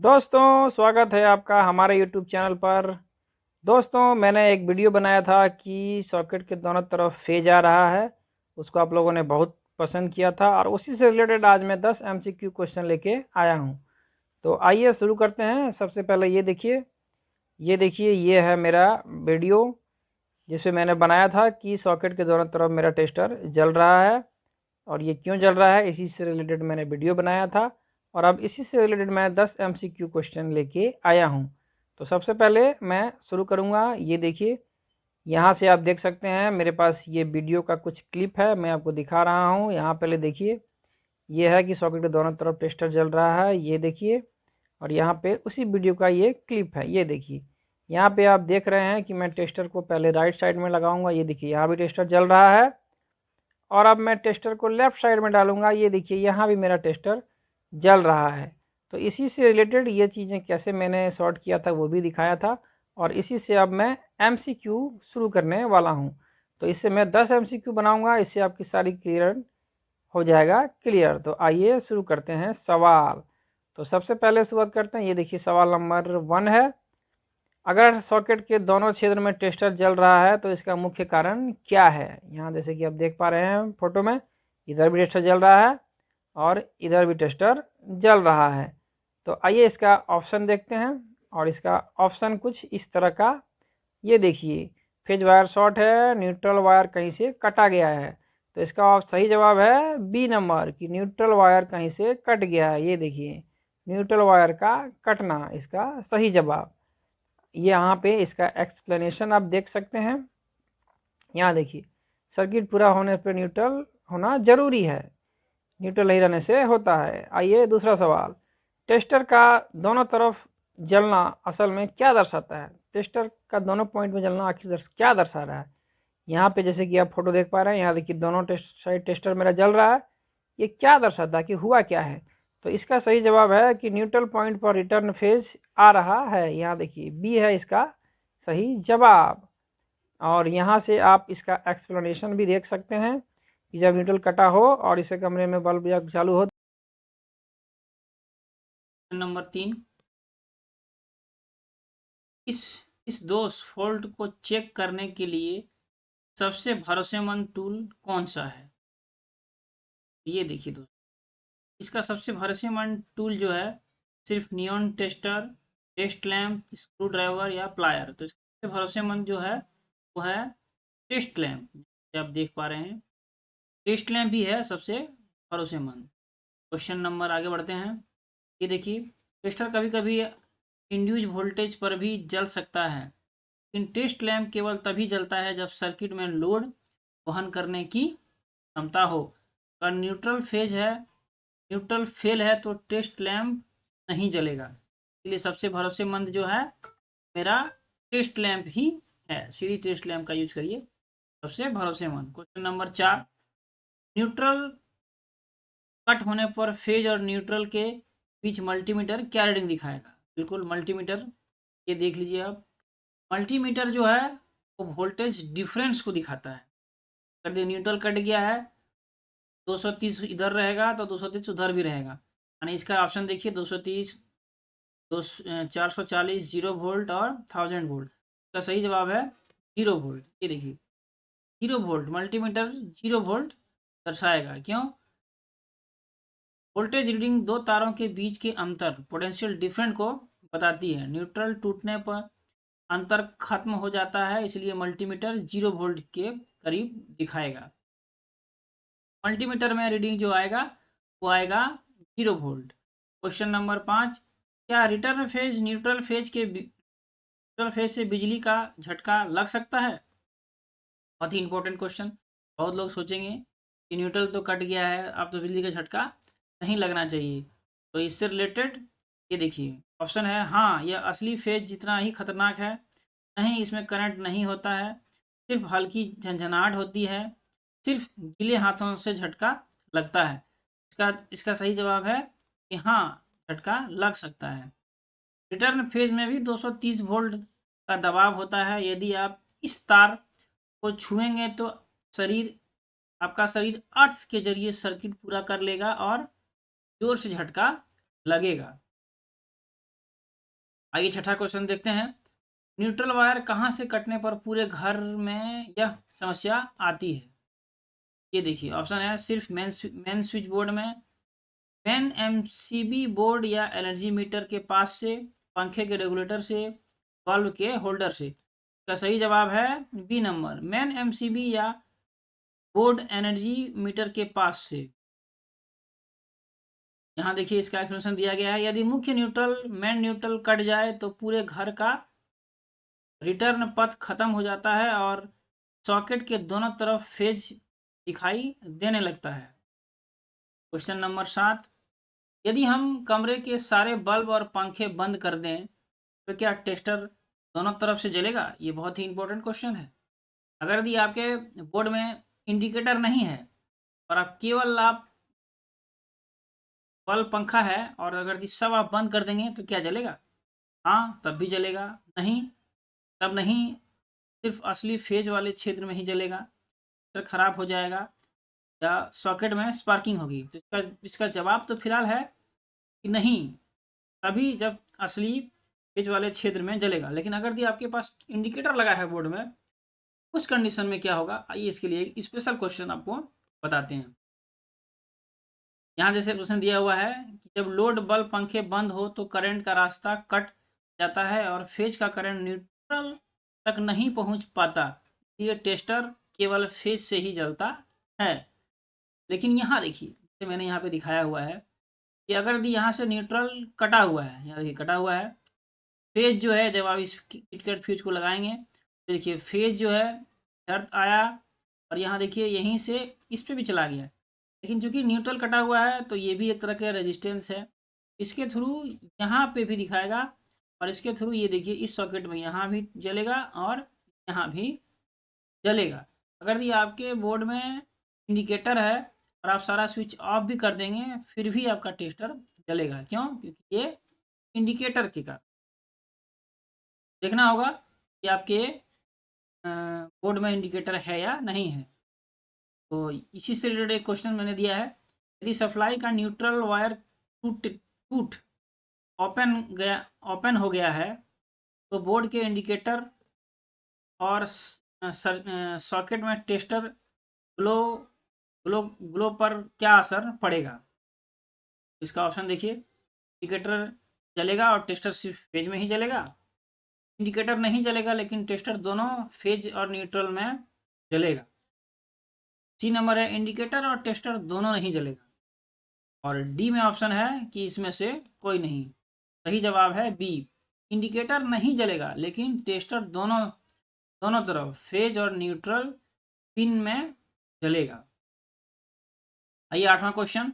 दोस्तों, स्वागत है आपका हमारे यूट्यूब चैनल पर। दोस्तों, मैंने एक वीडियो बनाया था कि सॉकेट के दोनों तरफ फेज आ रहा है। उसको आप लोगों ने बहुत पसंद किया था और उसी से रिलेटेड आज मैं 10 एमसीक्यू क्वेश्चन लेके आया हूं। तो आइए शुरू करते हैं। सबसे पहले ये देखिए ये है मेरा वीडियो जिसमें मैंने बनाया था कि सॉकेट के दोनों तरफ मेरा टेस्टर जल रहा है और ये क्यों जल रहा है, इसी से रिलेटेड मैंने वीडियो बनाया था। और अब इसी से रिलेटेड मैं 10 एमसीक्यू क्वेश्चन लेके आया हूँ। तो सबसे पहले मैं शुरू करूँगा। ये देखिए, यहाँ से आप देख सकते हैं मेरे पास ये वीडियो का कुछ क्लिप है, मैं आपको दिखा रहा हूँ। यहाँ पहले देखिए, ये है कि सॉकेट के दोनों तरफ टेस्टर जल रहा है, ये देखिए। और यहाँ पे उसी वीडियो का ये क्लिप है, ये देखिए। यहाँ पे आप देख रहे हैं कि मैं टेस्टर को पहले राइट साइड में लगाऊंगा, ये देखिए यहाँ भी टेस्टर जल रहा है। और अब मैं टेस्टर को लेफ्ट साइड में डालूंगा, ये देखिए यहाँ भी मेरा टेस्टर जल रहा है। तो इसी से रिलेटेड ये चीज़ें कैसे मैंने सॉर्ट किया था वो भी दिखाया था। और इसी से अब मैं एमसीक्यू शुरू करने वाला हूँ। तो इससे मैं 10 एमसीक्यू बनाऊंगा, इससे आपकी सारी क्लियर हो जाएगा क्लियर। तो आइए शुरू करते हैं सवाल। तो सबसे पहले शुरुआत करते हैं। ये देखिए सवाल नंबर 1 है, अगर सॉकेट के दोनों क्षेत्र में टेस्टर जल रहा है तो इसका मुख्य कारण क्या है। यहाँ जैसे कि आप देख पा रहे हैं फोटो में, इधर भी टेस्टर जल रहा है और इधर भी टेस्टर जल रहा है। तो आइए इसका ऑप्शन देखते हैं। और इसका ऑप्शन कुछ इस तरह का, ये देखिए, फेज वायर शॉर्ट है, न्यूट्रल वायर कहीं से कटा गया है। तो इसका सही जवाब है बी नंबर कि न्यूट्रल वायर कहीं से कट गया है। ये देखिए, न्यूट्रल वायर का कटना इसका सही जवाब। यहाँ पे इसका एक्सप्लेनेशन आप देख सकते हैं। यहाँ देखिए, सर्किट पूरा होने पर न्यूट्रल होना जरूरी है, न्यूट्रल नहीं रहने से होता है। आइए दूसरा सवाल, टेस्टर का दोनों तरफ जलना असल में क्या दर्शाता है। टेस्टर का दोनों पॉइंट में जलना आखिर क्या दर्शा रहा है। यहाँ पे जैसे कि आप फोटो देख पा रहे हैं, यहाँ देखिए दोनों साइड टेस्टर मेरा जल रहा है। ये क्या दर्शाता है कि हुआ क्या है। तो इसका सही जवाब है कि न्यूट्रल पॉइंट पर रिटर्न फेज आ रहा है। यहाँ देखिए बी है इसका सही जवाब। और यहाँ से आप इसका एक्सप्लेनेशन भी देख सकते हैं कि जब न्यूट्रल कटा हो और इसे कमरे में बल्ब या चालू हो। नंबर 3, इस इस दोष फॉल्ट को चेक करने के लिए सबसे भरोसेमंद टूल कौन सा है। ये देखिए दोस्त, इसका सबसे भरोसेमंद टूल जो है सिर्फ neon tester, test lamp, screwdriver या प्लायर। तो इसका सबसे भरोसेमंद जो है वो है टेस्ट लैम्प। आप देख पा रहे हैं टेस्ट लैम्प भी है सबसे भरोसेमंद। क्वेश्चन नंबर आगे बढ़ते हैं। ये देखिए, टेस्टर कभी कभी इंड्यूज वोल्टेज पर भी जल सकता है, लेकिन टेस्ट लैंप केवल तभी जलता है जब सर्किट में लोड वहन करने की क्षमता हो। अगर न्यूट्रल फेल है तो टेस्ट लैंप नहीं जलेगा। इसलिए सबसे भरोसेमंद जो है मेरा टेस्ट लैंप ही है। सीरीज टेस्ट लैंप का यूज करिए, सबसे भरोसेमंद। क्वेश्चन नंबर 4, न्यूट्रल कट होने पर फेज और न्यूट्रल के बीच मल्टीमीटर क्या रीडिंग दिखाएगा। बिल्कुल मल्टीमीटर, ये देख लीजिए आप। मल्टीमीटर जो है वो वोल्टेज डिफरेंस को दिखाता है। अगर न्यूट्रल कट गया है 230 इधर रहेगा तो 230 उधर भी रहेगा। यानी इसका ऑप्शन देखिए 230, 440, 0 वोल्ट और 1000 वोल्ट। इसका सही जवाब है 0 वोल्ट। ये देखिए 0 वोल्ट, मल्टीमीटर 0 वोल्ट दर्शाएगा। क्यों? वोल्टेज रीडिंग दो तारों के बीच के अंतर पोटेंशियल डिफरेंट को बताती है। न्यूट्रल टूटने पर अंतर खत्म हो जाता है, इसलिए मल्टीमीटर 0 वोल्ट के करीब दिखाएगा। मल्टीमीटर में रीडिंग जो आएगा वो आएगा 0 वोल्ट। क्वेश्चन नंबर 5, क्या रिटर्न फेज न्यूट्रल फेज से बिजली का झटका लग सकता है। बहुत ही इंपॉर्टेंट क्वेश्चन। बहुत लोग सोचेंगे कि न्यूट्रल तो कट गया है, अब तो बिजली का झटका नहीं लगना चाहिए। तो इससे रिलेटेड ये देखिए ऑप्शन है, हाँ यह असली फेज जितना ही खतरनाक है। नहीं, इसमें करंट नहीं होता है, सिर्फ हल्की झंझनाहट होती है, सिर्फ गीले हाथों से झटका लगता है। इसका सही जवाब है कि हाँ, झटका लग सकता है। रिटर्न फेज में भी 230 वोल्ट का दबाव होता है। यदि आप इस तार को छुएंगे तो शरीर आपका शरीर अर्थ के जरिए सर्किट पूरा कर लेगा और जोर से झटका लगेगा। आइए छठा क्वेश्चन देखते हैं। न्यूट्रल वायर कहाँ से कटने पर पूरे घर में यह समस्या आती है? ये देखिए ऑप्शन है सिर्फ मेन स्विच बोर्ड में, मेन एमसीबी बोर्ड या एनर्जी मीटर के पास से, पंखे के रेगुलेटर से, बल्ब के होल्डर से। इसका सही जवाब है बी नंबर, मेन एमसीबी या बोर्ड एनर्जी मीटर के पास से। यहाँ देखिए इसका एक्सप्लेनेशन दिया गया है। यदि मुख्य न्यूट्रल मेन न्यूट्रल कट जाए तो पूरे घर का रिटर्न पथ खत्म हो जाता है और सॉकेट के दोनों तरफ फेज दिखाई देने लगता है। क्वेश्चन नंबर 7, यदि हम कमरे के सारे बल्ब और पंखे बंद कर दें तो क्या टेस्टर दोनों तरफ से जलेगा? ये बहुत ही इंपॉर्टेंट क्वेश्चन है। अगर यदि आपके बोर्ड में इंडिकेटर नहीं है और आप बल्ब पंखा है और अगर यदि सब आप बंद कर देंगे तो क्या जलेगा? हाँ, तब भी जलेगा। नहीं, तब नहीं, सिर्फ असली फेज वाले क्षेत्र में ही जलेगा, फिर खराब हो जाएगा या सॉकेट में स्पार्किंग होगी। तो इसका इसका जवाब तो फिलहाल है कि नहीं, तभी जब असली फेज वाले क्षेत्र में जलेगा। लेकिन अगर यदि आपके पास इंडिकेटर लगा है बोर्ड में, उस कंडीशन में क्या होगा, आइए इसके लिए एक स्पेशल क्वेश्चन आपको बताते हैं। यहाँ जैसे क्वेश्चन दिया हुआ है कि जब लोड बल्ब पंखे बंद हो तो करंट का रास्ता कट जाता है और फेज का करंट न्यूट्रल तक नहीं पहुंच पाता। ये टेस्टर केवल फेज से ही जलता है। लेकिन यहाँ देखिए, जैसे मैंने यहाँ पे दिखाया हुआ है कि अगर यदि यहाँ से न्यूट्रल कटा हुआ है, यहाँ देखिए कटा हुआ है, फेज जो है जब आप इस किटकैट फ्यूज को लगाएंगे तो देखिए फेज जो है अर्थ आया और यहाँ देखिए यहीं से इस पे भी चला गया। लेकिन चूंकि न्यूट्रल कटा हुआ है तो ये भी एक तरह का रेजिस्टेंस है, इसके थ्रू यहाँ पे भी दिखाएगा और इसके थ्रू ये देखिए इस सॉकेट में यहाँ भी जलेगा और यहाँ भी जलेगा। अगर ये आपके बोर्ड में इंडिकेटर है और आप सारा स्विच ऑफ भी कर देंगे फिर भी आपका टेस्टर जलेगा। क्यों? क्योंकि ये इंडिकेटर के कारण देखना होगा कि आपके बोर्ड में इंडिकेटर है या नहीं है। तो इसी से रिलेटेड एक क्वेश्चन मैंने दिया है, यदि सप्लाई का न्यूट्रल वायर टूट टूट ओपन हो गया है तो बोर्ड के इंडिकेटर और सॉकेट में टेस्टर ग्लो ग्लो ग्लो पर क्या असर पड़ेगा? इसका ऑप्शन देखिए, इंडिकेटर जलेगा और टेस्टर सिर्फ फेज में ही जलेगा, इंडिकेटर नहीं जलेगा लेकिन टेस्टर दोनों फेज और न्यूट्रल में जलेगा। सी नंबर है, इंडिकेटर और टेस्टर दोनों नहीं जलेगा। और डी में ऑप्शन है कि इसमें से कोई नहीं। सही जवाब है बी, इंडिकेटर नहीं जलेगा लेकिन टेस्टर दोनों दोनों तरफ फेज और न्यूट्रल पिन में जलेगा। आइए आठवां क्वेश्चन,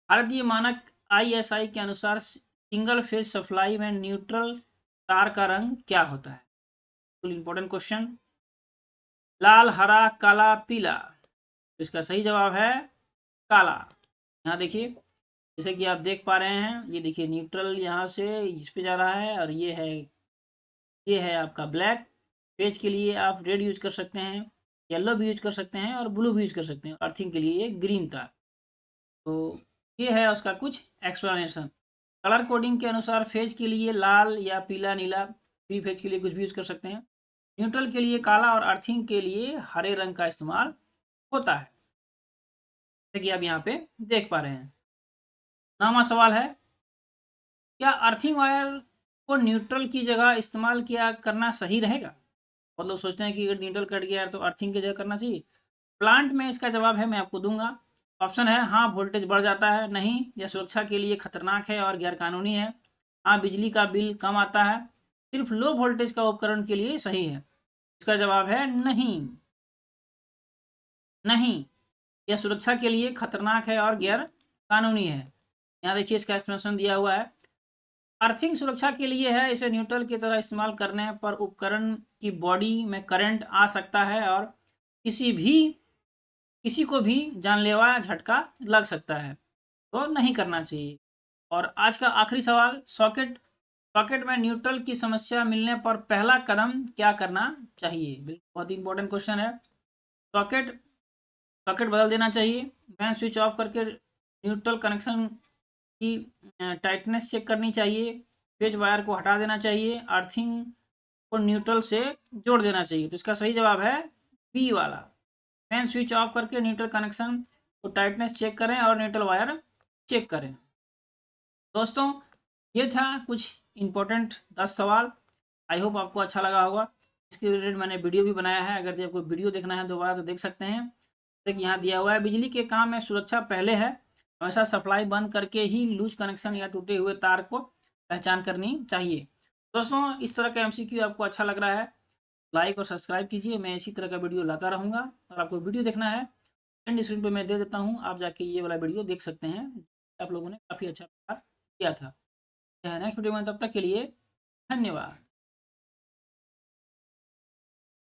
भारतीय मानक आईएसआई के अनुसार सिंगल फेज सप्लाई में न्यूट्रल तार का रंग क्या होता है? Important question. लाल, हरा, काला, पीला। तो इसका सही जवाब है काला। यहाँ देखिए, जैसे कि आप देख पा रहे हैं, ये देखिए न्यूट्रल यहाँ से इस पे जा रहा है और ये है आपका ब्लैक। पेज के लिए आप रेड यूज कर सकते हैं, येलो भी यूज कर सकते हैं और ब्लू भी यूज कर सकते हैं। अर्थिंग के लिए ये ग्रीन था। तो ये है उसका कुछ एक्सप्लेनेशन। कलर कोडिंग के अनुसार फेज के लिए लाल या पीला, नीला, थ्री फेज के लिए कुछ भी यूज कर सकते हैं। न्यूट्रल के लिए काला और अर्थिंग के लिए हरे रंग का इस्तेमाल होता है, जैसे कि आप यहाँ पे देख पा रहे हैं। नौवां सवाल है, क्या अर्थिंग वायर को न्यूट्रल की जगह इस्तेमाल किया करना सही रहेगा? बहुत लोग सोचते हैं कि अगर न्यूट्रल कट गया है तो अर्थिंग की जगह करना चाहिए। प्लांट में इसका जवाब है, मैं आपको दूंगा। ऑप्शन है हाँ, वोल्टेज बढ़ जाता है, नहीं, यह सुरक्षा के लिए खतरनाक है और गैरकानूनी है, हाँ, बिजली का बिल कम आता है, सिर्फ लो वोल्टेज का उपकरण के लिए सही है। इसका जवाब है नहीं, नहीं, यह सुरक्षा के लिए खतरनाक है और गैर कानूनी है। यहाँ देखिए इसका एक्सप्लेनेशन दिया हुआ है। अर्थिंग सुरक्षा के लिए है, इसे न्यूट्रल की तरह इस्तेमाल करने पर उपकरण की बॉडी में करंट आ सकता है और किसी को भी जानलेवा झटका लग सकता है, तो नहीं करना चाहिए। और आज का आखिरी सवाल, सॉकेट सॉकेट में न्यूट्रल की समस्या मिलने पर पहला कदम क्या करना चाहिए? बिल्कुल बहुत इंपॉर्टेंट क्वेश्चन है। सॉकेट सॉकेट बदल देना चाहिए, मेन स्विच ऑफ करके न्यूट्रल कनेक्शन की टाइटनेस चेक करनी चाहिए, फेज वायर को हटा देना चाहिए, अर्थिंग को न्यूट्रल से जोड़ देना चाहिए। तो इसका सही जवाब है बी वाला। मेन स्विच ऑफ करके न्यूट्रल कनेक्शन को टाइटनेस चेक करें और न्यूट्रल वायर चेक करें। दोस्तों, ये था कुछ इंपॉर्टेंट 10 सवाल। आई होप आपको अच्छा लगा होगा। इसके रिलेटेड मैंने वीडियो भी बनाया है, अगर आपको वीडियो देखना है दोबारा तो देख सकते हैं। जैसे कि यहाँ दिया हुआ है, बिजली के काम में सुरक्षा पहले है, हमेशा सप्लाई बंद करके ही लूज कनेक्शन या टूटे हुए तार को पहचान करनी चाहिए। दोस्तों, इस तरह का एमसीक्यू आपको अच्छा लग रहा है, लाइक और सब्सक्राइब कीजिए। मैं इसी तरह का वीडियो लाता रहूँगा। और आपको वीडियो देखना है, एंड स्क्रीन पे मैं दे देता हूँ, आप जाके ये वाला वीडियो देख सकते हैं। आप लोगों ने काफ़ी अच्छा किया था। नेक्स्ट वीडियो में, तब तक के लिए धन्यवाद।